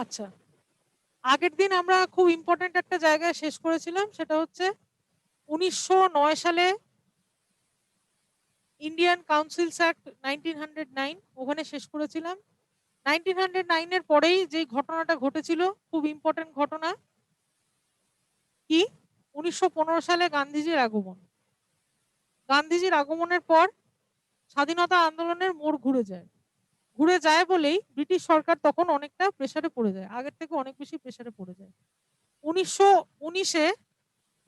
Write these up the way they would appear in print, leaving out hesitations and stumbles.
আচ্ছা, আগের দিন আমরা খুব ইম্পর্টেন্ট একটা জায়গায় শেষ করেছিলাম, সেটা হচ্ছে 1909 সালে ইন্ডিয়ান কাউন্সিলস অ্যাক্ট 1909, ওখানে শেষ করেছিলাম। 1909 এর পরেই যে ঘটনাটা ঘটেছিল, খুব ইম্পর্টেন্ট ঘটনা, কি 1915 সালে গান্ধীজির আগমন। গান্ধীজির আগমনের পর স্বাধীনতা আন্দোলনের মোড় ঘুরে যায় বলেই ব্রিটিশ সরকার তখন অনেকটা প্রেসারে পড়ে যায়, আগের থেকে অনেক বেশি প্রেসারে পড়ে যায়। 1919-এ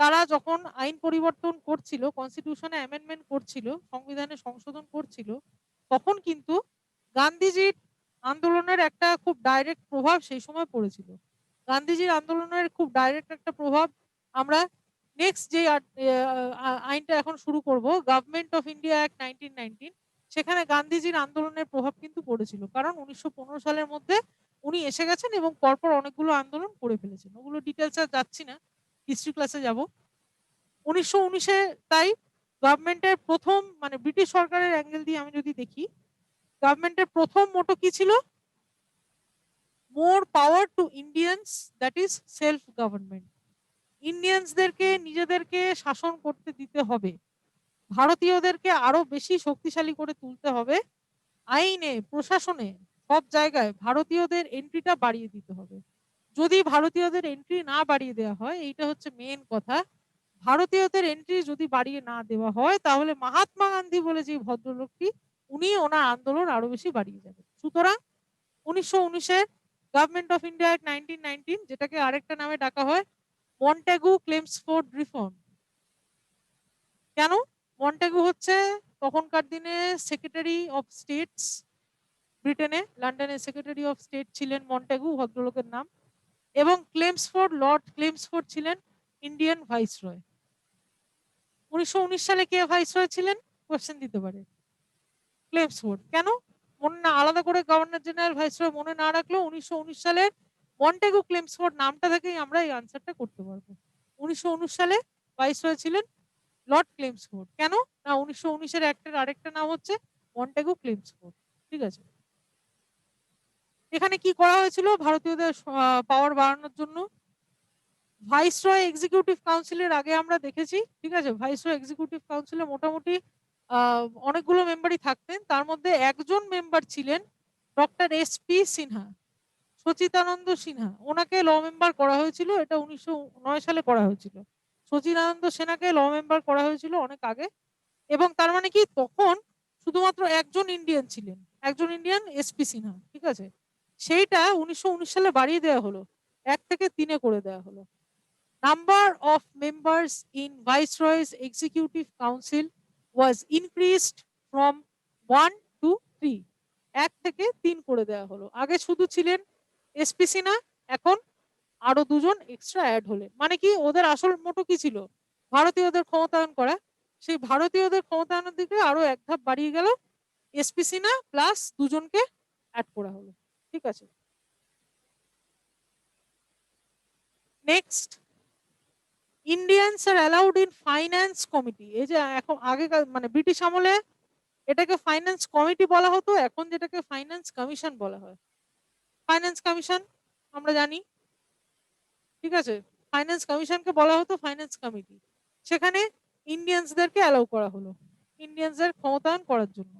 তারা যখন আইন পরিবর্তন করছিল, কনস্টিটিউশনে অ্যামেন্ডমেন্ট করছিল, সংবিধানে সংশোধন করছিল, তখন কিন্তু গান্ধীজির আন্দোলনের একটা খুব ডাইরেক্ট প্রভাব সেই সময় পড়েছিল। গান্ধীজির আন্দোলনের খুব ডাইরেক্ট একটা প্রভাব আমরা নেক্সট যে আইনটা এখন শুরু করব, গভর্নমেন্ট অফ ইন্ডিয়া অ্যাক্ট 1919, সেখানে গান্ধীজির আন্দোলনের প্রভাব কিন্তু পড়েছিল, কারণ 1915 সালের মধ্যে উনি এসে গেছেন এবং পরপর অনেকগুলো আন্দোলন করে ফেলেছেন। ওগুলো ডিটেলস আর যাচ্ছি না, হিস্ট্রি ক্লাসে যাব। 1919-এ তাই গভর্নমেন্টের প্রথম, মানে ব্রিটিশ সরকারের অ্যাঙ্গেল দিয়ে আমি যদি দেখি, গভর্নমেন্টের প্রথম মোটো কি ছিল? More power to Indians, that is self government. ইন্ডিয়ানসদেরকে নিজেদেরকে শাসন করতে দিতে হবে, ভারতীয়দেরকে আরো বেশি শক্তিশালী করে তুলতে হবে, আইনে প্রশাসনে সব জায়গায় ভারতীয়দের এন্ট্রিটা বাড়িয়ে দিতে হবে। যদি ভারতীয়দের এন্ট্রি না বাড়িয়ে দেওয়া হয়, এইটা হচ্ছে মেন কথা, ভারতীয়দের এন্ট্রি যদি বাড়িয়ে না দেওয়া হয়, তাহলে মহাত্মা গান্ধী বলে যে ভদ্রলোকটি, উনি ওনার আন্দোলন আরো বেশি বাড়িয়ে যাবেন। সুতরাং 1919-এর গভর্নমেন্ট অফ ইন্ডিয়া অ্যাক্ট 1919, যেটাকে আরেকটা নামে ডাকা হয় মন্টেগু ক্লেমসফোর্ড রিফর্ম। কেন? মন্টেগু হচ্ছে তখনকার দিনে সেক্রেটারি অফ স্টেটস, ব্রিটেনে লন্ডনে সেক্রেটারি অফ স্টেট ছিলেন মন্টেগু, ভদ্রলোকের নাম, এবং ক্লেমসফোর্ড, লর্ড ক্লেমসফোর্ড ছিলেন ইন্ডিয়ান ভাইসরয়। 1919 সালে কে ভাইসরয় ছিলেন? কোশ্চেন দিতে পারে। ক্লেমসফোর্ড। কেন? মনে না, আলাদা করে গভর্নর জেনারেল ভাইসরয় মনে না রাখলেও 1919 সালের মন্টেগু ক্লেমসফোর্ড নামটা থেকেই আমরা এই আনসারটা করতে পারবো। 1919 সালে ভাইসরয় ছিলেন লর্ড ক্লেমসফোর্ড। কেন না, 1919-এর অ্যাক্টের আরেকটা নাম হচ্ছে মন্টেগু ক্লেমসফোর্ড। ঠিক আছে, এখানে কি করা হয়েছিল ভারতীয়দের পাওয়ার বাড়ানোর জন্য? ভাইসরয় এক্সিকিউটিভ কাউন্সিলের আগে আমরা দেখেছি, ঠিক আছে, ভাইসরয় এক্সিকিউটিভ কাউন্সিলে মোটামুটি অনেকগুলো মেম্বারই থাকতেন, তার মধ্যে একজন মেম্বার ছিলেন ডক্টর এস.পি. সিনহা, সচিদানন্দ সিনহা। ওনাকে ল মেম্বার করা হয়েছিল, এটা 1909 সালে করা হয়েছিল। সচিদানন্দ সিনহাকে ল মেম্বার করা হয়েছিল অনেক আগে, এবং তার মানে কি, তখন শুধুমাত্র একজন ইন্ডিয়ান ছিলেন, একজন ইন্ডিয়ান, এস.পি. সিনহা। ঠিক আছে, সেইটা 1919 সালে বাড়িয়ে দেওয়া হলো, 1 থেকে 3-এ করে দেওয়া হলো। Number of members in Viceroy's Executive Council was increased from 1 to 3. 1 থেকে 3 করে দেওয়া হলো। আগে শুধু ছিলেন এসপি সিনহা, এখন আরো দুজন এক্সট্রা অ্যাড হলেন। মানে কি, ওদের আসল মোটো কি ছিল? ভারতীয়দের ক্ষমতায়ন করা। সেই ভারতীয়দের ক্ষমতায়নের দিকে আরো এক ধাপ বাড়িয়ে গেল, এসপি সিনহা প্লাস দুজনকে অ্যাড করা হলো। ঠিক আছে, next, Indians R allowed in finance committee. এই যে এখন আগেকার, মানে ব্রিটিশ আমলে এটাকে ফাইন্যান্স কমিটি বলা হতো, এখন যেটাকে ফাইন্যান্স কমিশন বলা হয়। ফাইন্যান্স কমিশন আমরা জানি, ঠিক আছে, ফাইন্যান্স কমিশনকে বলা হতো ফাইন্যান্স কমিটি। সেখানে ইন্ডিয়ানসদেরকে অ্যালাউ করা হলো, ইন্ডিয়ানসদের ক্ষমতায়ন করার জন্য।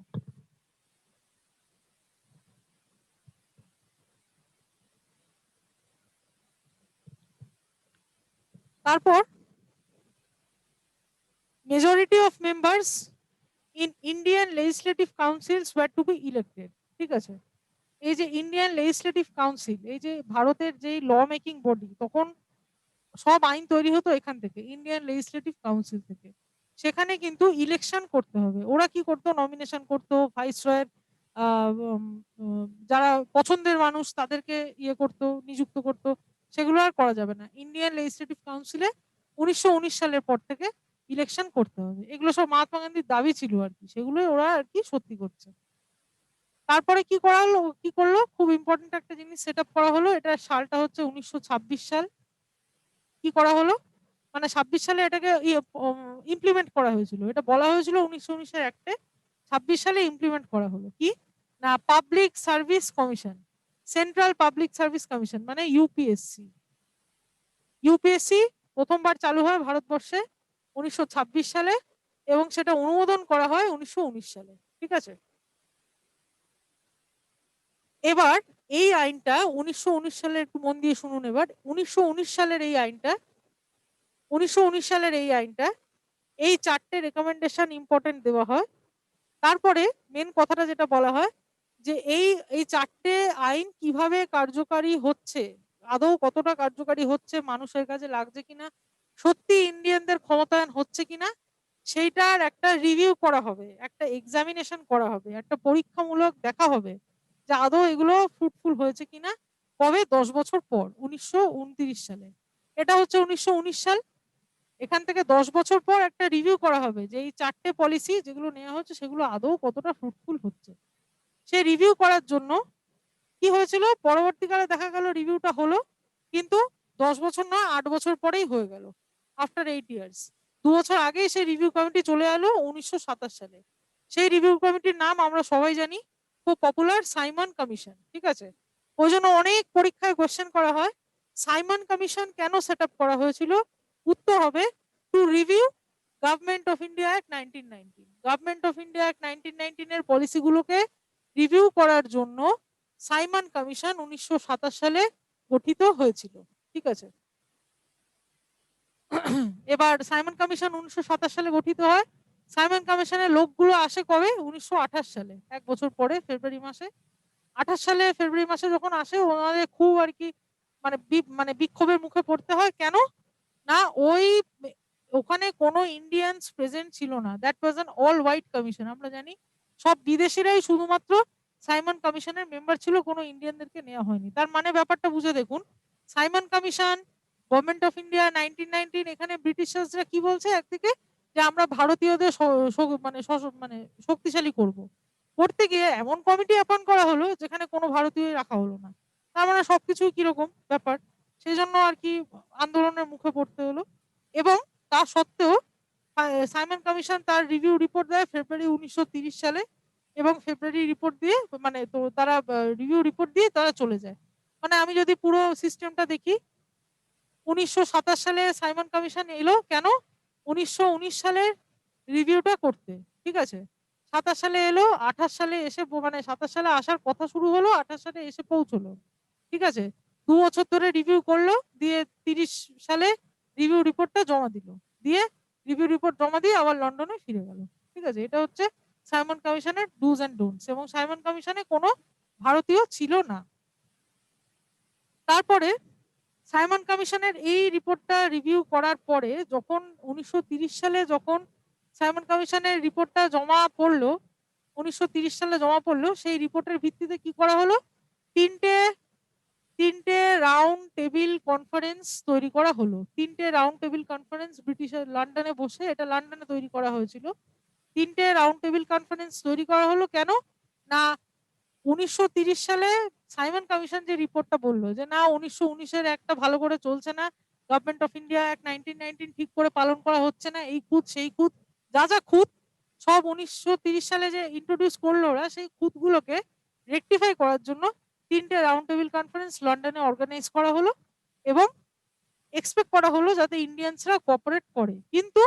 তারপর majority of members in Indian legislative council's wire two B elected. ঠিক আছে, এই যে ইন্ডিয়ান লেজিসলেটিভ কাউন্সিল, এই যে ভারতের যেই ল মেকিং বডি, তখন সব আইন তৈরি হতো এখান থেকে, ইন্ডিয়ান লেজিসলেটিভ কাউন্সিল থেকে। সেখানে কিন্তু ইলেকশন করতে হবে। ওরা কি করতো? নমিনেশন করতো, ভাইসরয়ের যারা পছন্দের মানুষ তাদেরকে ইয়ে করতো, নিযুক্ত করতো। সেগুলো আর করা যাবে না। ইন্ডিয়ান লেজিসলেটিভ কাউন্সিলে 1919 সালের পর থেকে ইলেকশন করতে হবে। এগুলো সব মহাত্মা গান্ধীর দাবি ছিল আর কি, সেগুলোই ওরা আর কি সত্যি করছে। তারপরে কি করা হলো, কি করলো, খুব ইম্পর্টেন্ট একটা জিনিস সেট আপ করা হলো। এটা সালটা হচ্ছে 1926 সাল। কি করা হলো, মানে 26 সালে এটাকে ইমপ্লিমেন্ট করা হয়েছিল। এটা বলা হয়েছিল 1919 এর অ্যাক্টে, 26 সালে ইমপ্লিমেন্ট করা হলো। কি না, public service commission. Central public service commission মানে ইউপিএসসি। ইউপিএসসি প্রথমবার চালু হয় ভারতবর্ষে 1926 সালে এবং সেটা অনুমোদন করা হয় 1919 সালে। ঠিক আছে, এবার এই আইনটা 1919 সালে, একটু মন দিয়ে শুনুন, এবার 1919 সালের এই আইনটা 1919 সালের এই আইনটা এই 4টে রেকমেন্ডেশন ইম্পর্টেন্ট দেওয়া হয়। তারপরে মেন কথাটা যেটা বলা হয় যে এই এই 4টে আইন কিভাবে কার্যকারী হচ্ছে, আদৌ কতটা কার্যকারী হচ্ছে, মানুষের কাছে লাগছে কিনা, সত্যি ইন্ডিয়ানদের ক্ষমতায়ন হচ্ছে কিনা, সেইটার একটা রিভিউ করা হবে, একটা এক্সামিনেশন করা হবে, একটা পরীক্ষামূলক দেখা হবে যে আদৌ এগুলো ফ্রুটফুল হয়েছে কিনা। কবে? 10 বছর পর, 1929 সালে। এটা হচ্ছে 1919 সাল। এখান থেকে 10 বছর পর একটা রিভিউ করা হবে যে এই 4টে পলিসি যেগুলো নেওয়া হচ্ছে সেগুলো আদৌ কতটা ফ্রুটফুল হচ্ছে। সেই রিভিউ করার জন্য কি হয়েছিল, পরবর্তীকালে দেখা গেল রিভিউটা হলো, কিন্তু 10 বছর নয়, 8 বছর পরেই হয়ে গেল, আফটার 8 ইয়ার্স। 2 বছর আগেই সেই রিভিউ কমিটি চলে এলো 1927 সালে। সেই রিভিউ কমিটির নাম আমরা সবাই জানি, খুব পপুলার, সাইমন কমিশন। ঠিক আছে, ওই জন্য অনেক পরীক্ষায় কোয়েশ্চেন করা হয় সাইমন কমিশন কেন সেট আপ করা হয়েছিল। উত্তর হবে to review government of India act 1919। Government of India act 1919 এর পলিসিগুলোকে রিভিউ করার জন্য সাইমন কমিশন 1927 সালে গঠিত হয়েছিল। ঠিক আছে, এবার সাইমন কমিশন 1927 সালে গঠিত হয়। সাইমন কমিশনের লোকগুলো আসে কবে? 1928 সালে, 1 বছর পরে, ফেব্রুয়ারি মাসে। 28 সালে ফেব্রুয়ারি মাসে যখন আসে, ওনাদের খুব আর কি মানে বিক্ষোভের মুখে পড়তে হয়। কেন না, ওই ওখানে কোনো ইন্ডিয়ানস প্রেজেন্ট ছিল না। That was an all white commission. আমরা জানি সব বিদেশিরাই শুধুমাত্র সাইমন কমিশনের মেম্বার ছিল, কোনো ইন্ডিয়ানদেরকে নেওয়া হয়নি। তার মানে ব্যাপারটা বুঝে দেখুন, Simon commission, government of India 1919, এখানে ব্রিটিশার্সরা কি বলছে একদিকে যে আমরা ভারতীয়দের মানে শক্তিশালী করব, করতে গিয়ে এমন কমিটি অ্যাপয়েন্ট করা হলো যেখানে কোনো ভারতীয় রাখা হলো না। তার মানে সবকিছুই কিরকম ব্যাপার, সেই জন্য আর কি আন্দোলনের মুখে পড়তে হলো। এবং তা সত্ত্বেও সাইমন কমিশন তার রিভিউ রিপোর্ট দেয় ফেব্রুয়ারি 1930 সালে, এবং ফেব্রুয়ারি রিপোর্ট দিয়ে মানে তো তারা রিভিউ রিপোর্ট দিয়ে তারা চলে যায়। মানে আমি যদি পুরো সিস্টেমটা দেখি, 1927 সালে সাইমন কমিশন এলো কেন? 1919 সালে রিভিউটা করতে। ঠিক আছে, 27 সালে এলো, 28 সালে এসে মানে 27 সালে আসার কথা শুরু হলো, 28 সালে এসে পৌঁছলো। ঠিক আছে, 2 বছর ধরে রিভিউ করলো, দিয়ে 30 সালে রিভিউ রিপোর্টটা জমা দিল, দিয়ে রিভিউ রিপোর্ট জমা দিয়ে আবার লন্ডনে ফিরে গেল। ঠিক আছে, এটা হচ্ছে সাইমন কমিশনের ডুজ অ্যান্ড ডোন্টস। এবং সাইমন কমিশনে কোনো ভারতীয় ছিল না। তারপরে সাইমন কমিশনের এই রিপোর্টটা রিভিউ করার পরে যখন 1930 সালে যখন সাইমন কমিশনের রিপোর্টটা জমা পড়লো, 1930 সালে জমা পড়লো, সেই রিপোর্টের ভিত্তিতে কি করা হলো, তিনটে তিনটে রাউন্ড টেবিল কনফারেন্স তৈরি করা হলো। তিনটে রাউন্ড টেবিল কনফারেন্স ব্রিটিশের লন্ডনে বসে, এটা লন্ডনে তৈরি করা হয়েছিল। তিনটে রাউন্ড টেবিল কনফারেন্স তৈরি করা হলো কেন না, 1930 সালে সাইমন কমিশন যে রিপোর্টটা বললো যে না, 1919-এর একটা ভালো করে চলছে না, গভর্নমেন্ট অফ ইন্ডিয়া অ্যাক্ট 1919 ঠিক করে পালন করা হচ্ছে না, এই খুঁত সেই খুঁত, যা যা খুঁত সব 1930 সালে যে ইন্ট্রোডিউস করলো ওরা, সেই খুঁতগুলোকে রেকটিফাই করার জন্য তিনটে রাউন্ড টেবিল কনফারেন্স লন্ডনে অর্গানাইজ করা হলো, এবং এক্সপেক্ট করা হলো যাতে ইন্ডিয়ানসরা কোঅপারেট করে। কিন্তু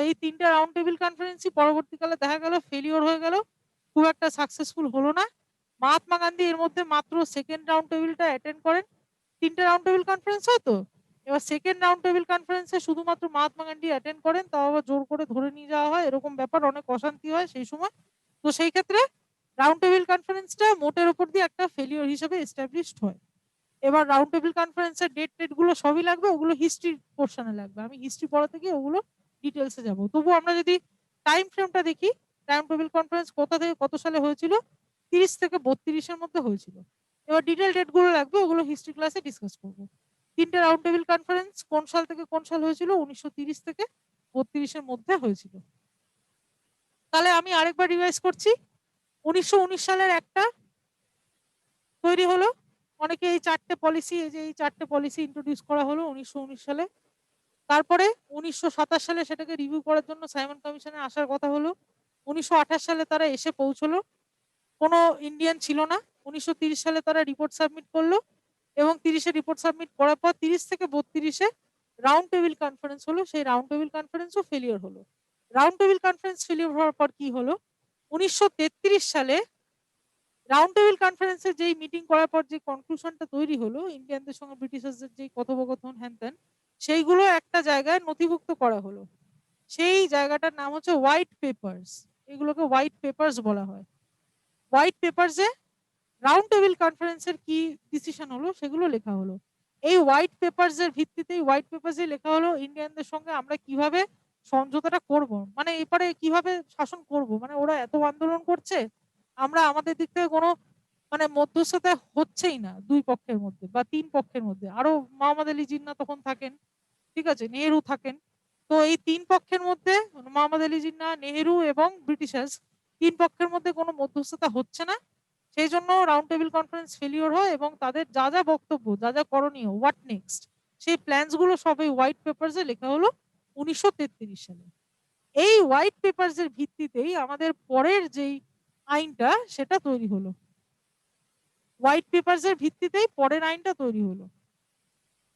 এই তিনটে রাউন্ড টেবিল কনফারেন্সই পরবর্তীকালে দেখা গেল ফেলিওর হয়ে গেল, খুব একটা সাকসেসফুল হলো না। মহাত্মা গান্ধী এর মধ্যে মাত্র সেকেন্ড রাউন্ড টেবিলটা অ্যাটেন্ড করেন। তিনটে রাউন্ড টেবিল কনফারেন্স হয় তো, এবার সেকেন্ড রাউন্ড টেবিল কনফারেন্সে শুধুমাত্র মহাত্মা গান্ধী অ্যাটেন্ড করেন, তাও আবার জোর করে ধরে নিয়ে যাওয়া হয়, এরকম ব্যাপার, অনেক অশান্তি হয় সেই সময়। তো সেই ক্ষেত্রে রাউন্ড টেবিল কনফারেন্সটা মোটের উপর দিয়ে একটা ফেলিওর হিসেবে এস্টাবলিশড হয়। এবার রাউন্ড টেবিল কনফারেন্সের ডেট টেট গুলো সবই লাগবে, ওগুলো হিস্ট্রি পোর্শনে লাগবে, আমি হিস্ট্রি পড়াতে গিয়ে ওগুলো ডিটেলসে যাব। তবু আমরা যদি টাইম ফ্রেমটা দেখি, রাউন্ড টেবিল কনফারেন্স কোথা থেকে কত সালে হয়েছিল, 30 থেকে 32-এর মধ্যে হয়েছিল। এবার ডিটেল ডেট গুলো লাগবে, ওগুলো হিস্ট্রি ক্লাসে ডিসকাস করবো। তিনটে রাউন্ড টেবিল কনফারেন্স কোন সাল থেকে কোন সাল হয়েছিল, 1930 থেকে 32-এর মধ্যে হয়েছিল। তাহলে আমি আরেকবার রিভাইজ করছি, 1919 সালের একটা তৈরি হলো, অনেকে এই 4টে পলিসি, এই যে এই 4টে পলিসি ইন্ট্রোডিউস করা হলো 1919 সালে। তারপরে 1927 সালে সেটাকে রিভিউ করার জন্য সাইমন কমিশনে আসার কথা হলো, 1928 সালে তারা এসে পৌঁছলো, কোনো ইন্ডিয়ান ছিল না। 1930 সালে তারা রিপোর্ট সাবমিট করলো এবং 30-এ রিপোর্ট সাবমিট করার পর 30 থেকে 32-এ রাউন্ড টেবিল কনফারেন্স হলো। সেই রাউন্ড টেবিল কনফারেন্সও ফেলিওর হলো। রাউন্ড টেবিল কনফারেন্স ফেলিওর হওয়ার পর কি হলো, 1933 সালে রাউন্ড টেবিল কনফারেন্সে যেই মিটিং করার পর যে কনক্লুশনটা তৈরি হলো, ইন্ডিয়ানদের সঙ্গে ব্রিটিশারদের যে কথোপকথন হ্যান সেইগুলো একটা জায়গায় নথিভুক্ত করা হলো। সেই জায়গাটার নাম হচ্ছে হোয়াইট পেপারস। এগুলোকে হোয়াইট পেপারস বলা হয়। হোয়াইট পেপারসে রাউন্ড টেবিল কনফারেন্সের কি ডিসিশন হলো সেগুলো লেখা হলো। এই হোয়াইট পেপারস এর ভিত্তিতেই হোয়াইট পেপারসে লেখা হলো ইন্ডিয়ানদের সঙ্গে আমরা কিভাবে সমঝোতাটা করব, মানে এরপরে কিভাবে শাসন করব, মানে ওরা এত আন্দোলন করছে, আমরা আমাদের দিক থেকে কোনো মানে মধ্যস্থতা হচ্ছেই না দুই পক্ষের মধ্যে বা তিন পক্ষের মধ্যে। আরো মোহাম্মদ আলী জিন্নাহ তখন থাকেন, ঠিক আছে, নেহেরু থাকেন। তো এই তিন পক্ষের মধ্যে মোহাম্মদ আলী জিন্নাহ, নেহেরু এবং ব্রিটিশার্স, তিন পক্ষের মধ্যে কোনো মধ্যস্থতা হচ্ছে না। সেই জন্য রাউন্ড টেবিল কনফারেন্স ফেলিওর হয় এবং তাদের যা যা বক্তব্য, যা যা করণীয়, হোয়াট নেক্সট, সেই প্ল্যানস গুলো সবই হোয়াইট পেপারসে লেখা হলো 1933 সালে। এই হোয়াইট পেপারস এর ভিত্তিতেই আমাদের পরের যেই আইনটা সেটা তৈরি হলো। হোয়াইট পেপারস এর ভিত্তিতেই পরের আইনটা তৈরি হলো।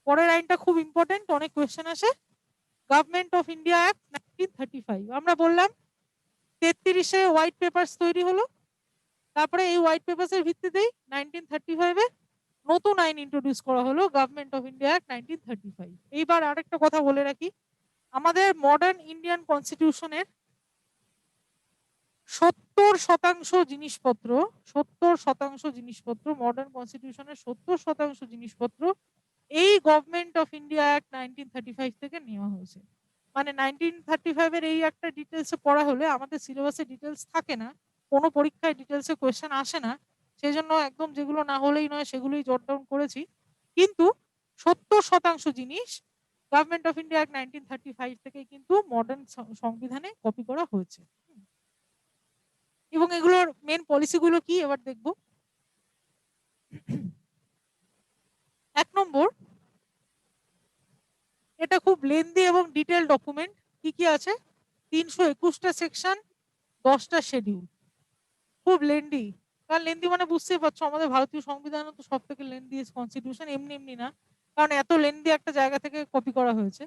পরের আইনটা খুব ইম্পর্টেন্ট, অনেক কোয়েশ্চেন আসে। Government of India act 1935। আমরা বললাম 33-এ হোয়াইট পেপারস তৈরি হলো। তারপরে এই হোয়াইট পেপারস এর ভিত্তিতেই 1935-এ নতুন আইন ইন্ট্রোডিউস করা হলো, গভর্নমেন্ট অফ ইন্ডিয়া অ্যাক্ট 1935। এইবার আরেকটা কথা বলে রাখি, আমাদের মডার্ন ইন্ডিয়ান কনস্টিটিউশনের 70% জিনিসপত্র, 70% জিনিসপত্র, মডার্ন কনস্টিটিউশনের 70% জিনিসপত্র এই গভর্নমেন্ট অফ ইন্ডিয়া অ্যাক্ট 1935 থেকে নেওয়া হয়েছে। মানে 1935 এর এই একটা ডিটেলসে পড়া হলে আমাদের সিলেবাসে ডিটেলস থাকে না, কোনো পরীক্ষায় ডিটেলসে কোয়েশ্চেন আসে না, সেই জন্য একদম যেগুলো না হলেই নয় সেগুলোই জট ডাউন করেছি। কিন্তু 70% জিনিস গভর্নমেন্ট অফ ইন্ডিয়া অ্যাক্ট 1935 থেকে কিন্তু মডার্ন সংবিধানে কপি করা হয়েছে। এবং এগুলোর মেন পলিসিগুলো কি এবার দেখব। 1 নম্বর, এটা খুব লেন্দি এবং ডিটেল ডকুমেন্ট। কি কি আছে, 321টা সেকশন, 10টা শেডিউল, খুব লেন্দি। কারণ লেন্দি মানে বুঝতেই পারছো, আমাদের ভারতীয় সংবিধান তো সব থেকে লেন্দি কনস্টিটিউশন, এমনি এমনি না, কারণ এত লেন্দি একটা জায়গা থেকে কপি করা হয়েছে।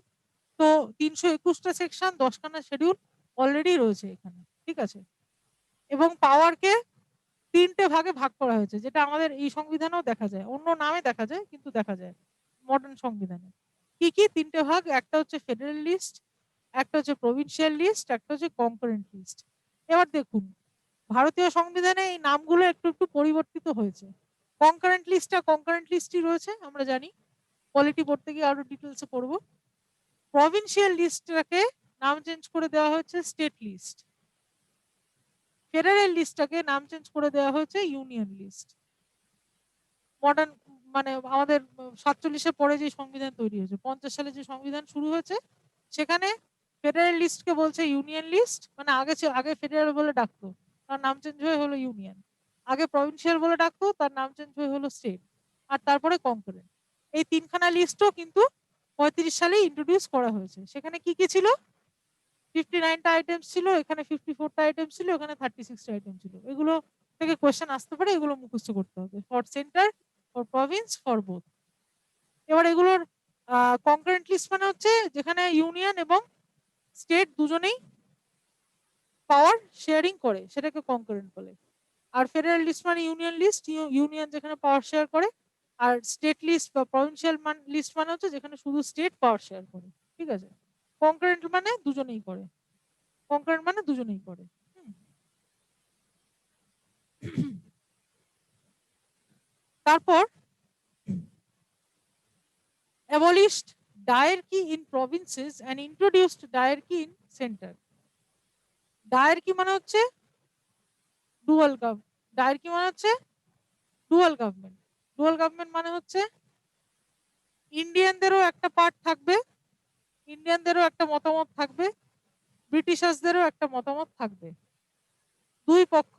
তো 321টা সেকশন, 10খানা শেডিউল অলরেডি রয়েছে এখানে, ঠিক আছে। এবং পাওয়ারকে 3টে ভাগে ভাগ করা হয়েছে, যেটা আমাদের এই সংবিধানেও দেখা যায়, অন্য নামে দেখা যায় কিন্তু দেখা যায় মডার্ন সংবিধানে। কি কি 3টে ভাগ, একটা হচ্ছে ফেডারেল লিস্ট, একটা হচ্ছে প্রভিন্সিয়াল লিস্ট, একটা হচ্ছে কনকারেন্ট লিস্ট। এবার দেখুন, ভারতীয় সংবিধানে এই নামগুলো একটু একটু পরিবর্তিত হয়েছে। কনকারেন্ট লিস্টটা কনকারেন্ট লিস্টই রয়েছে, আমরা জানি, পলিটি পড়তে গিয়ে আরো ডিটেলসে পড়বো। প্রভিন্সিয়াল লিস্টটাকে নাম চেঞ্জ করে দেওয়া হয়েছে স্টেট লিস্ট। ফেডারেল লিস্টটাকে নাম চেঞ্জ করে দেওয়া হয়েছে ইউনিয়ন লিস্ট। মডার্ন মানে আমাদের 47-এর পরে যে সংবিধান তৈরি হয়েছে, 50 সালে যে সংবিধান শুরু হয়েছে, সেখানে ফেডারেল লিস্টকে বলছে ইউনিয়ন লিস্ট। মানে আগে ফেডারেল বলে ডাকতো, তার নাম চেঞ্জ হয়ে হলো ইউনিয়ন। আগে প্রভিন্সিয়াল বলে ডাকতো, তার নাম চেঞ্জ হয়ে হলো স্টেট। আর তারপরে কনকারেন্ট। এই 3খানা লিস্টও কিন্তু 35 সালে ইন্ট্রোডিউস করা হয়েছে। সেখানে কি কি ছিল, 59টা আইটেমস ছিল, এখানে 54টা আইটেমস ছিল, এখানে 36টা আইটেম ছিল। এগুলো থেকে কোয়েশ্চেন আসতে পারে, এগুলো মুখস্থ করতে হবে for centre, for Province, for both. এবার এগুলোর কনকারেন্ট লিস্ট মানে হচ্ছে যেখানে ইউনিয়ন এবং স্টেট দুজনেই পাওয়ার শেয়ারিং করে, সেটাকে কনকারেন্ট বলে। আর ফেডারেল লিস্ট মানে ইউনিয়ন লিস্ট, ইউনিয়ন যেখানে পাওয়ার শেয়ার করে। আর স্টেট লিস্ট বা প্রভিন্সিয়াল লিস্ট মানে হচ্ছে যেখানে শুধু স্টেট পাওয়ার শেয়ার করে, ঠিক আছে। কনকারেন্ট মানে দুজনেই করে, কনকারেন্ট মানে দুজনেই করে। তারপর abolished diarchy in provinces and introduced diarchy in center. Diarchy মানে হচ্ছে ডুয়াল গভর্নমেন্ট। ডায়ার্কি মানে হচ্ছে ডুয়াল গভর্নমেন্ট। ডুয়াল গভর্নমেন্ট মানে হচ্ছে ইন্ডিয়ানদেরও একটা পার্ট থাকবে, ইন্ডিয়ানদেরও একটা মতামত থাকবে, ব্রিটিশার্সদেরও একটা মতামত থাকবে। দুই পক্ষ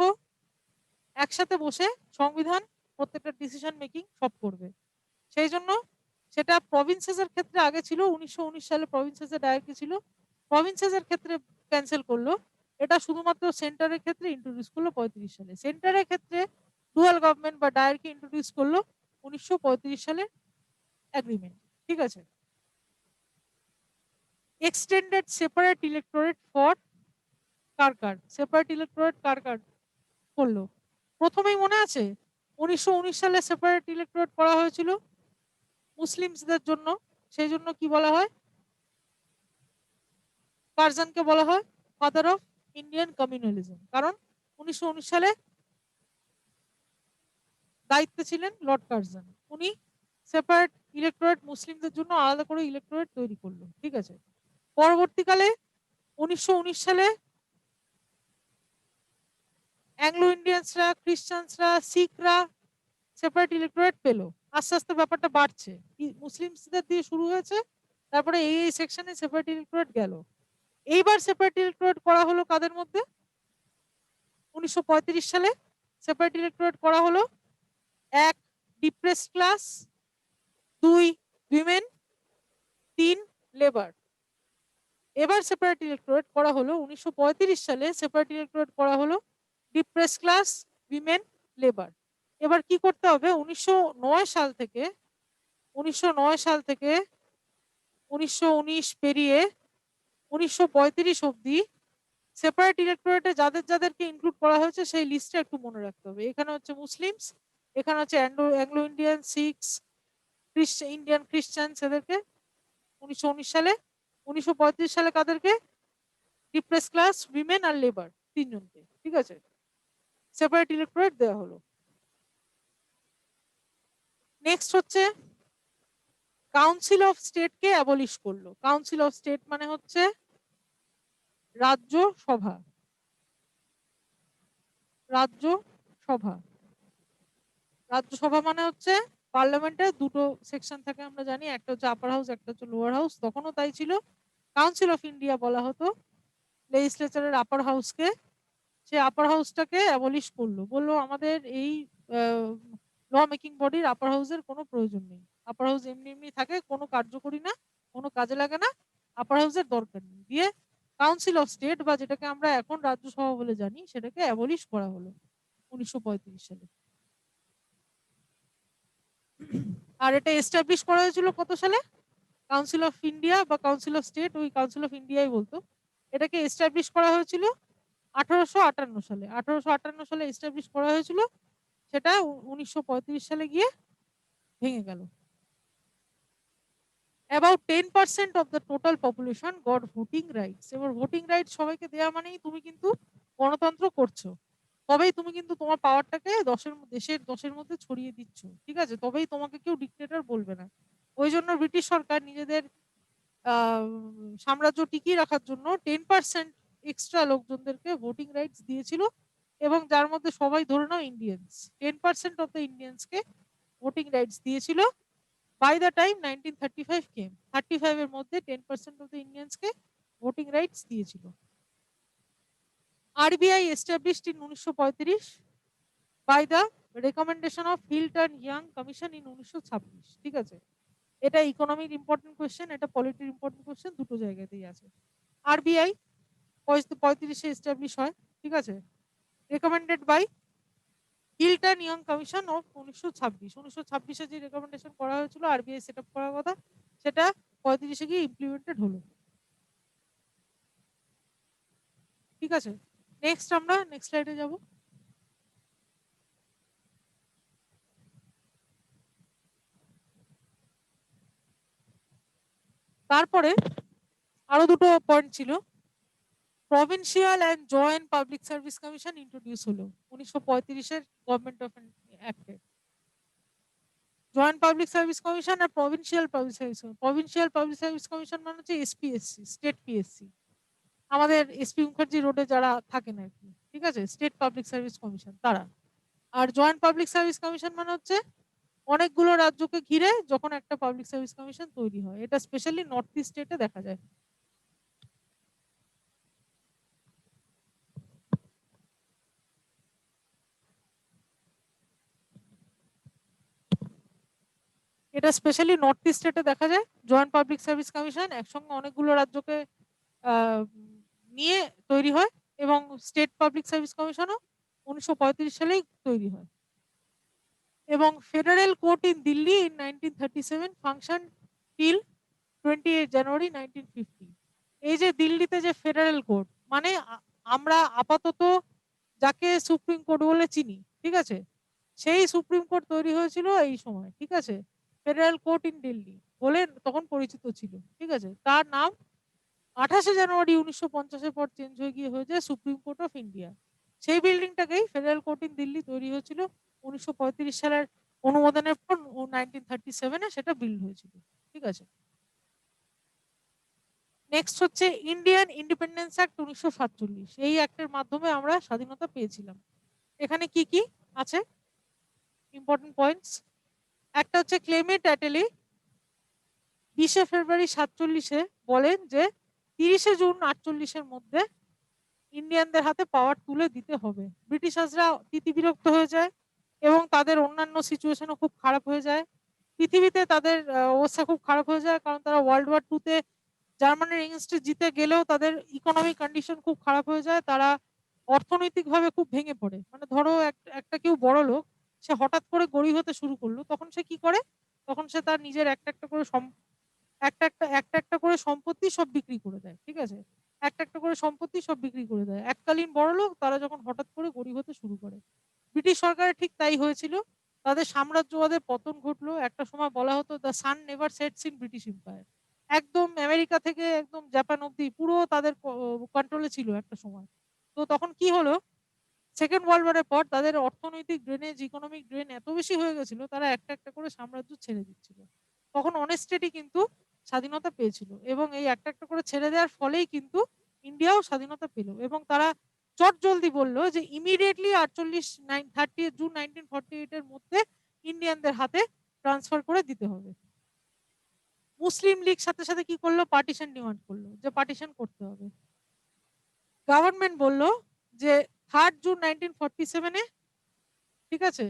একসাথে বসে সংবিধান, প্রত্যেকটা ডিসিশন মেকিং সব করবে। সেই জন্য সেটা প্রভিন্সেসের ক্ষেত্রে আগে ছিল, 1919 সালে প্রভিন্সেসের ডায়ার্কি ছিল, প্রভিন্সেসের ক্ষেত্রে ক্যান্সেল করলো। এটা শুধুমাত্র সেন্টারের ক্ষেত্রে ইন্ট্রোডিউস করলো 35 সালে। সেন্টারের ক্ষেত্রে ডুয়াল গভর্নমেন্ট বা ডায়ারকে ইন্ট্রোডিউস করলো 1935 সালে এগ্রিমেন্ট, ঠিক আছে। এক্সটেন্ডেড সেপারেট ইলেক্টোরেট ফর কার সেপারেট ইলেক্টোরেট কার করলো, প্রথমেই মনে আছে 1919 সালে সেপারেট ইলেক্টোরেট করা হয়েছিল মুসলিমসদের জন্য, সেই জন্য কি বলা হয়, কার্জনকে বলা হয় ফাদার অফ ইন্ডিয়ান কমিউনালিজম, কারণ 1919 সালে দায়িত্বে ছিলেন লর্ড কার্জন, উনি সেপারেট ইলেক্টোরেট মুসলিমদের জন্য আলাদা করে ইলেক্টোরেট তৈরি করলো, ঠিক আছে। পরবর্তীকালে 1919 সালে অ্যাংলো ইন্ডিয়ানসরা, খ্রিস্টানসরা, শিখরা সেপারেট ইলেক্টোরেট পেলো। আস্তে আস্তে ব্যাপারটা বাড়ছে, মুসলিমসদের দিয়ে শুরু হয়েছে, তারপরে এই সেকশনে সেপারেট ইলেক্টোরেট গেল। এইবার সেপারেট ইলেক্টোরেট করা হলো কাদের মধ্যে, 1935 সালে সেপারেট ইলেক্টোরেট করা হলো 1 ডিপ্রেস ক্লাস, 2 উইমেন, 3 লেবার। এবার সেপারেট ইলেক্টোরেট করা হলো 1935 সালে সেপারেট ইলেক্টোরেট করা হলো ডিপ্রেস ক্লাস, উইমেন, লেবার। এবার কি করতে হবে, 1909 সাল থেকে 1919 পেরিয়ে 1935 অবধি সেপারেট ইলেক্টোরেটে যাদের যাদেরকে ইনক্লুড করা হয়েছে সেই লিস্টটা একটু মনে রাখতে হবে। এখানে হচ্ছে মুসলিমস, এখানে হচ্ছে অ্যাংলো ইন্ডিয়ান, শিখস, ইন্ডিয়ান খ্রিস্টানস, এদেরকে 1919 সালে, 1935 সালে কাদেরকে, depress class, women are labour, তিনজনকে, ঠিক আছে, সেপারেট ইলেক্টোরেট দেওয়া হলো। নেক্সট হচ্ছে কাউন্সিল অফ স্টেটকে অ্যাবলিশ করলো। কাউন্সিল অফ স্টেট মানে হচ্ছে রাজ্য সভা, রাজ্যসভা, রাজ্যসভা মানে হচ্ছে পার্লামেন্টের দুটো সেকশন থাকে আমরা জানি, একটা হচ্ছে আপার হাউস, একটা হচ্ছে লোয়ার হাউস, তখনও তাই ছিল। কাউন্সিল অফ ইন্ডিয়া বলা হতো লেজিসলেচারের আপার হাউসকে, সে আপার হাউসটাকে অ্যাবলিশ করলো, বললো আমাদের এই ল মেকিং বডির আপার হাউসের কোনো প্রয়োজন নেই, আপার হাউস এমনি এমনি থাকে, কোনো কার্যকরী না, কোনো কাজে লাগে না, আপার হাউসের দরকার নেই, দিয়ে কাউন্সিল অফ স্টেট বা যেটাকে আমরা এখন রাজ্যসভা বলে জানি সেটাকে অ্যাবলিশ করা হলো 1935 সালে। আর এটা এস্টাবলিশ করা হয়েছিল কত সালে, কাউন্সিল অফ ইন্ডিয়া বা কাউন্সিল অফ স্টেট, ওই কাউন্সিল অফ ইন্ডিয়াই বলতো, এটাকে এস্টাবলিশ করা হয়েছিল 1858 সালে, 1858 সালে এস্টাবলিশ করা হয়েছিল, সেটা 1935 সালে গিয়ে ভেঙে গেল। About 10% of the total population goat voting rights. এবার ভোটিং রাইটস সবাইকে দেওয়া মানেই তুমি কিন্তু গণতন্ত্র করছো, তবেই তুমি কিন্তু তোমার পাওয়ারটাকে দেশের 10-এর মধ্যে ছড়িয়ে দিচ্ছ, ঠিক আছে, তবেই তোমাকে কেউ ডিক্টেটর বলবে না। ওই জন্য ব্রিটিশ সরকার নিজেদের সাম্রাজ্য টিকিয়ে রাখার জন্য 10% এক্সট্রা লোকজনদেরকে ভোটিং রাইটস দিয়েছিল, এবং যার মধ্যে সবাই ধরে নাও ইন্ডিয়ান্স, 10% অফ দ্য ইন্ডিয়ান্সকে ভোটিং রাইটস দিয়েছিল। বাই দ্য টাইম 1935 কেম, 35 এর মধ্যে 10% অফ দ্য ইন্ডিয়ান্সকে ভোটিং রাইটস দিয়েছিল। RBI established in 1935 by the recommendation of Hilton Young commission in 1926, ঠিক আছে। এটা ইকোনমির ইম্পর্টেন্ট কোয়েশ্চেন, এটা পলিটির ইম্পর্টেন্ট কোয়েশ্চেন, দুটো জায়গাতেই আছে। আরবিআই 35 এস্টাবলিশ হয়, ঠিক আছে, recommended by Hilton Young commission of 1926 যে রেকমেন্ডেশন করা হয়েছিল আরবিআই সেট আপ করার কথা, সেটা 35 গিয়ে ইমপ্লিমেন্টেড হলো, ঠিক আছে। নেক্সট আমরা নেক্সট স্লাইডে যাব। তারপরে আরো দুটো পয়েন্ট ছিল, provincial and joint public service commission introduce হলো 1935 এর গভর্নমেন্ট অফ অ্যাক্টে। জয়েন্ট পাবলিক সার্ভিস কমিশন আর প্রভিন্সিয়াল পাবলিক সার্ভিস কমিশন মানে হচ্ছে এসপিএসসি, স্টেট পিএসসি, আমাদের এসপি মুখার্জি রোডে যারা থাকেন আর কি, ঠিক আছে, স্টেট পাবলিক সার্ভিস কমিশন তারা। আর জয়েন্ট পাবলিক সার্ভিস কমিশন মানে হচ্ছে অনেকগুলো রাজ্যকে ঘিরে যখন একটা পাবলিক সার্ভিস কমিশন তৈরি হয়, এটা স্পেশালি নর্থ ইস্ট স্টেটে দেখা যায়। এটা স্পেশালি নর্থ ইস্ট স্টেটে দেখা যায়, জয়েন্ট পাবলিক সার্ভিস কমিশন একসঙ্গে অনেকগুলো রাজ্যকে নিয়ে তৈরি হয়, এবং স্টেট পাবলিক সার্ভিস কমিশনও 1935 সালেই তৈরি হয়। এবং federal court in Delhi in 1937 function till 28 জানুয়ারি 1950। এই যে দিল্লিতে যে ফেডারেল কোর্ট, মানে আমরা আপাতত যাকে সুপ্রিম কোর্ট বলে চিনি, ঠিক আছে, সেই সুপ্রিম কোর্ট তৈরি হয়েছিল এই সময়, ঠিক আছে, ফেডারেল কোর্ট ইন দিল্লি বলে তখন পরিচিত ছিল, ঠিক আছে। তার নাম 28 জানুয়ারি 1950-এর পর চেঞ্জ হয়ে গিয়ে হয়ে যায় সুপ্রিম কোর্ট অফ ইন্ডিয়া। সেই বিল্ডিংটাকেই ফেডারেল কোর্ট ইন দিল্লি তৈরি হয়েছিল 1935 সালের অনুমোদনের পর 1937-এ সেটা বিল্ড হয়েছিল, ঠিক আছে। নেক্সট হচ্ছে ইন্ডিয়ান ইন্ডিপেন্ডেন্স অ্যাক্ট 1947। এই অ্যাক্টের মাধ্যমে আমরা স্বাধীনতা পেয়েছিলাম। এখানে কি কি আছে ইম্পর্টেন্ট পয়েন্টস? একটা হচ্ছে ক্লেমেন্ট অ্যাটলি 20 ফেব্রুয়ারি 47-এ বলেন যে 30 জুন 48-এর মধ্যে ইন্ডিয়ানদের হাতে পাওয়ার তুলে দিতে হবে। ব্রিটিশার্সরা তিতিবিরক্ত হয়ে যায় এবং তাদের অন্যান্য সিচুয়েশনও খুব খারাপ হয়ে যায়। পৃথিবীতে তাদের অবস্থা খুব খারাপ হয়ে যায়, কারণ তারা ওয়ার্ল্ড ওয়ার 2-তে জার্মানির এগেইনস্টে জিতে গেলেও তাদের ইকোনমিক কন্ডিশন খুব খারাপ হয়ে যায়। তারা অর্থনৈতিকভাবে খুব ভেঙে পড়ে। মানে ধরো একটা কেউ বড় লোক, সে হঠাৎ করে গরিব হতে শুরু করলো, তখন সে কি করে? তখন সে তার নিজের একটা একটা করে একটা একটা করে সম্পত্তি সব বিক্রি করে দেয়, ঠিক আছে, একটা একটা করে সম্পত্তি সব বিক্রি করে দেয়। এককালীন বড়লোক তারা যখন হঠাৎ করে গরিব হতে শুরু করে, ব্রিটিশ সরকারের ঠিক তাই হয়েছিল। তাদের সাম্রাজ্যবাদের পতন ঘটলো। একটা সময় বলা হতো the sun never sets in British empire. একদম আমেরিকা থেকে একদম জাপান অব্দি পুরো তাদের কন্ট্রোলে ছিল একটা সময়। তো তখন কি হলো, সেকেন্ড ওয়ার্ল্ড ওয়ারের পর তাদের অর্থনৈতিক ড্রেনেজ, ইকোনমিক ড্রেন এত বেশি হয়ে গেছিল, তারা একটা একটা করে সাম্রাজ্য ছেড়ে দিচ্ছিল। তখন অনেস্টেটি কিন্তু স্বাধীনতা পেয়েছিল, এবং এই একটা একটা করে ছেড়ে দেওয়ার ফলেই কিন্তু ইন্ডিয়াও স্বাধীনতা পেল। এবং তারা চট জলদি বললো যে ইমিডিয়েটলি 30 জুন 1948-এর মধ্যে ইন্ডিয়ানদের হাতে ট্রান্সফার করে দিতে হবে। মুসলিম লীগ সাথে সাথে কি করলো, পার্টিশন ডিমান্ড করলো, যে পার্টিশন করতে হবে। গভর্নমেন্ট বলল যে 3 জুন 1947-এ, ঠিক আছে,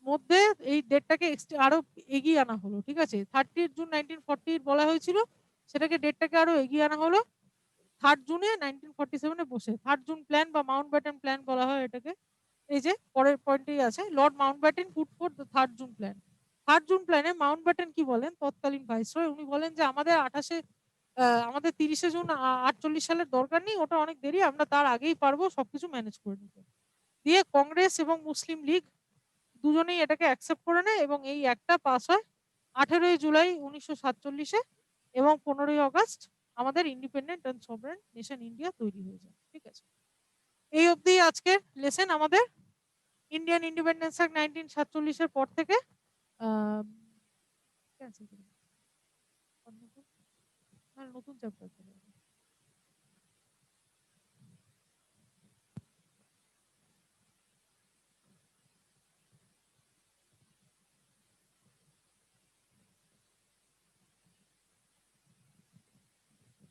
মধ্যে এই ডেটটাকে আরো এগিয়ে আনা হলো, ঠিক আছে। 30 জুন 1948 বলা হয়েছিল, সেটাকে ডেটটাকে আরো এগিয়ে আনা হলো 3 জুনে 1947-এ বসে। 3 জুন প্ল্যান বা মাউন্ট ব্যাটেন প্ল্যান বলা হয় এটাকে। এই যে পরের পয়েন্টেই আছে, Lord Mount Batten put for the 3 June plan. 3 June প্ল্যানে মাউন্ট ব্যাটেন কি বলেন, তৎকালীন ভাইসরয়, উনি বলেন যে আমাদের 30 জুন 48 সালের দরকার নেই, ওটা অনেক দেরি, আমরা তার আগেই পারবো সবকিছু ম্যানেজ করে নিতে। দিয়ে কংগ্রেস এবং মুসলিম লীগ দুজনেই এটাকে অ্যাকসেপ্ট করে নেয় এবং এই একটা পাস হয় 18 জুলাই 1947-এ, এবং 15 আগস্ট আমাদের independent and sovereign nation India তৈরি হয়ে যায়, ঠিক আছে। এই অবধি আজকের লেসন আমাদের। ইন্ডিয়ান ইন্ডিপেন্ডেন্স অ্যাক্ট 1947-এর পর থেকে নতুন চ্যাপ্টার চলে যাবে।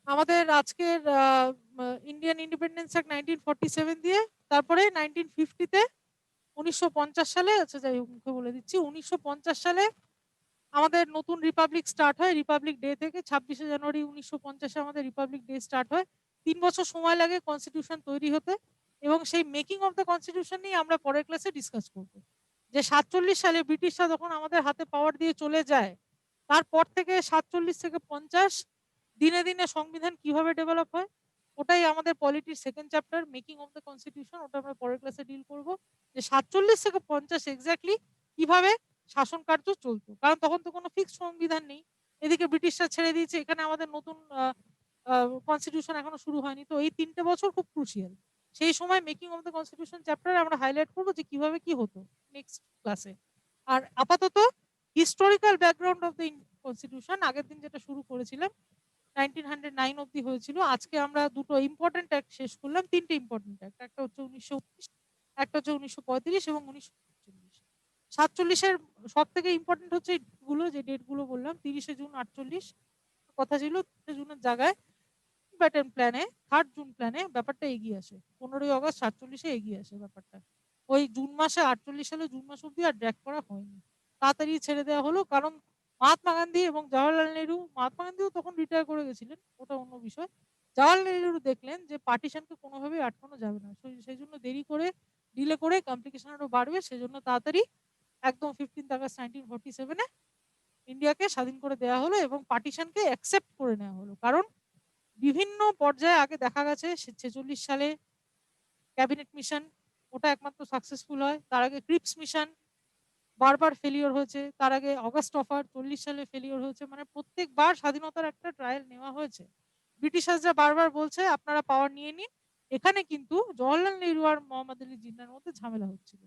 আমাদের আজকের ইন্ডিয়ান ইন্ডিপেন্ডেন্স অ্যাক্ট 1947 দিয়ে, তারপরে 1950-তে 1950 সালে, আচ্ছা যাই হোক মুখে বলে দিচ্ছি, 1950 সালে আমাদের নতুন রিপাবলিক স্টার্ট হয়। রিপাবলিক ডে থেকে 26 জানুয়ারি 1950-এ আমাদের রিপাবলিক ডে স্টার্ট হয়। 3 বছর সময় লাগে কনস্টিটিউশন তৈরি হতে, এবং সেই মেকিং অফ দ্য কনস্টিটিউশন নিয়ে আমরা পরের ক্লাসে ডিসকাস করব। যে 47 সালে ব্রিটিশরা যখন আমাদের হাতে পাওয়ার দিয়ে চলে যায়, তারপর থেকে 47 থেকে 50 দিনে দিনে সংবিধান কিভাবে ডেভেলপ হয়, ওটাই আমাদের পলিটির second chapter, making of the constitution. ওটা আমরা পরের ক্লাসে ডিল করব, যে 47 থেকে 50 এক্স্যাক্টলি কিভাবে শাসন কার্য চলতো, কারণ তখন তো কোনো ফিক্সড সংবিধান নেই। এদিকে ব্রিটিশরা ছেড়ে দিয়েছে, এখানে আমাদের নতুন কনস্টিটিউশন এখনো শুরু হয়নি। তো এই 3টে বছর খুব ক্রুশিয়াল। সেই সময় মেকিং অফ দ্য কনস্টিটিউশন চ্যাপ্টারে আমরা হাইলাইট করবো যে কিভাবে কি হতো নেক্সট ক্লাসে। আর আপাতত historical background of the constitution আগের দিন যেটা শুরু করেছিলাম 1909 অব্দি হয়েছিল। আজকে আমরা দুটো ইম্পর্টেন্ট অ্যাক্ট শেষ করলাম, 3টে ইম্পর্টেন্ট অ্যাক্ট। একটা হচ্ছে 1919, একটা হচ্ছে 1935 এবং 1947। 47-এর সব থেকে ইম্পর্টেন্ট হচ্ছে গুলো, যে ডেট গুলো বললাম। 30 জুন 48 কথা ছিল, 30 জুনের জায়গায় ব্যাটেন প্ল্যানে 3 জুন প্ল্যানে ব্যাপারটা এগিয়ে আসে, 15 আগস্ট 47-এ এগিয়ে আসে ব্যাপারটা। ওই জুন মাসে 48 সালে জুন মাস অব্দি আর ড্র্যাগ করা হয়নি, তাড়াতাড়ি ছেড়ে দেওয়া হলো। কারণ মহাত্মা গান্ধী এবং জওয়াহরলাল নেহরু, মহাত্মা গান্ধীও তখন রিটায়ার করে গেছিলেন, ওটা অন্য বিষয়। জওয়াহরলাল নেহরু দেখলেন যে পার্টিশনকে কোনোভাবেই আটকানো যাবে না, সেই জন্য দেরি করে ডিলে করে কমপ্লিকেশন আরো বাড়বে, সেজন্য তাড়াতাড়ি একদম 15 আগস্ট 1947-এ ইন্ডিয়াকে স্বাধীন করে দেওয়া হলো এবং পার্টিশনকে অ্যাকসেপ্ট করে নেওয়া হলো। কারণ বিভিন্ন পর্যায়ে আগে দেখা গেছে 46 সালে ক্যাবিনেট মিশন, ওটা একমাত্র সাকসেসফুল হয়। তার আগে ক্রিপস মিশন বারবার ফেলিওর হয়েছে। তার আগে অগাস্ট অফার 40 সালে ফেলিওর হয়েছে। মানে প্রত্যেকবার স্বাধীনতার একটা ট্রায়াল নেওয়া হয়েছে। ব্রিটিশার্সরা বারবার বলছে আপনারা পাওয়ার নিয়ে নিন। এখানে কিন্তু জওহরলাল নেহরু আর মোহাম্মদ আলী জিন্নাহর মধ্যে ঝামেলা হচ্ছিল।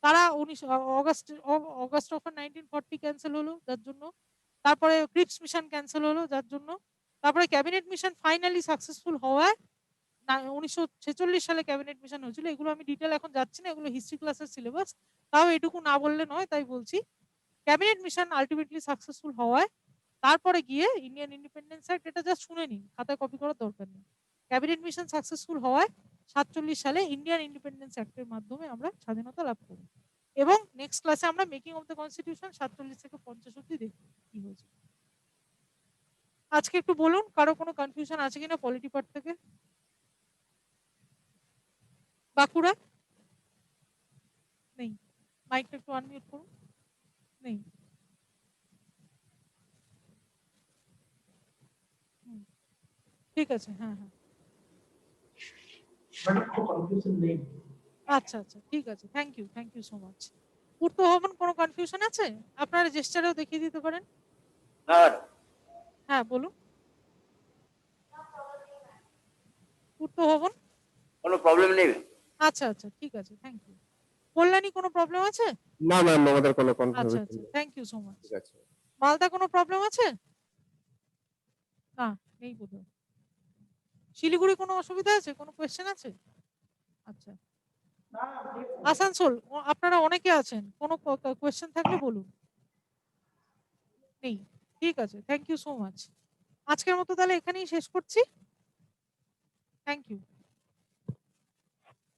তারা অগাস্ট অফার 1940 ক্যান্সেল হলো যার জন্য, তারপরে ক্রিপস মিশন ক্যান্সেল হলো যার জন্য, তারপরে ক্যাবিনেট মিশন ফাইনালি সাকসেসফুল হওয়ায় 1946 সালে ক্যাবিনেট মিশন হয়েছিল। এগুলো আমি ডিটেল এখন যাচ্ছি না, এগুলো হিস্ট্রি ক্লাসের সিলেবাস। তাও এটুকু না বললে নয়, তাই বলছি। ক্যাবিনেট মিশন আলটিমেটলি সাকসেসফুল হওয়ায় তারপরে গিয়ে ইন্ডিয়ান ইন্ডিপেন্ডেন্স অ্যাক্ট, এটা জাস্ট শুনে নিন, খাতায় কপি করার দরকার নেই। ক্যাবিনেট মিশন সাকসেসফুল হওয়ায় 47 সালে ইন্ডিয়ান ইন্ডিপেন্ডেন্স অ্যাক্টের মাধ্যমে আমরা স্বাধীনতা লাভ করি। এবং নেক্সট ক্লাসে আমরা মেকিং অফ দ্য কনস্টিটিউশন 47 থেকে 50 অব্দি দেখব কি হয়েছে। আজকে একটু বলুন কারো কোনো কনফিউশন আছে কিনা পলিটি পার্ট থেকে। বাঁকুড়া নেই, মাইকটা একটু আনমিউট করুন। নেই। ঠিক আছে, হ্যাঁ হ্যাঁ, আচ্ছা আচ্ছা, ঠিক আছে, থ্যাংক ইউ সো মাচ। পূর্ত ভবন কোনো কনফিউশন আছে? আপনারা জেস্টারেও দেখিয়ে দিতে পারেন। হ্যাঁ বলুন। পূর্ত ভবন কোনো প্রবলেম নেই। আচ্ছা আচ্ছা, ঠিক আছে, থ্যাংক ইউ। কল্যাণী কোনো প্রবলেম আছে? না ম্যাম, আমাদের কোনো আচ্ছা কনফিউশন আচ্ছা, নেই। Thank you so much. ঠিক আছে। মালদা কোনো প্রবলেম আছে? না, নেই বোধহয়। শিলিগুড়ি কোনো অসুবিধা আছে, কোনো কোয়েশ্চেন আছে? আচ্ছা। আসানসোল আপনারা অনেকে আছেন, কোনো কোয়েশ্চেন থাকলে বলুন। নেই, ঠিক আছে, থ্যাংক ইউ সো মাচ। আজকের মতো তাহলে এখানেই শেষ করছি। Thank you.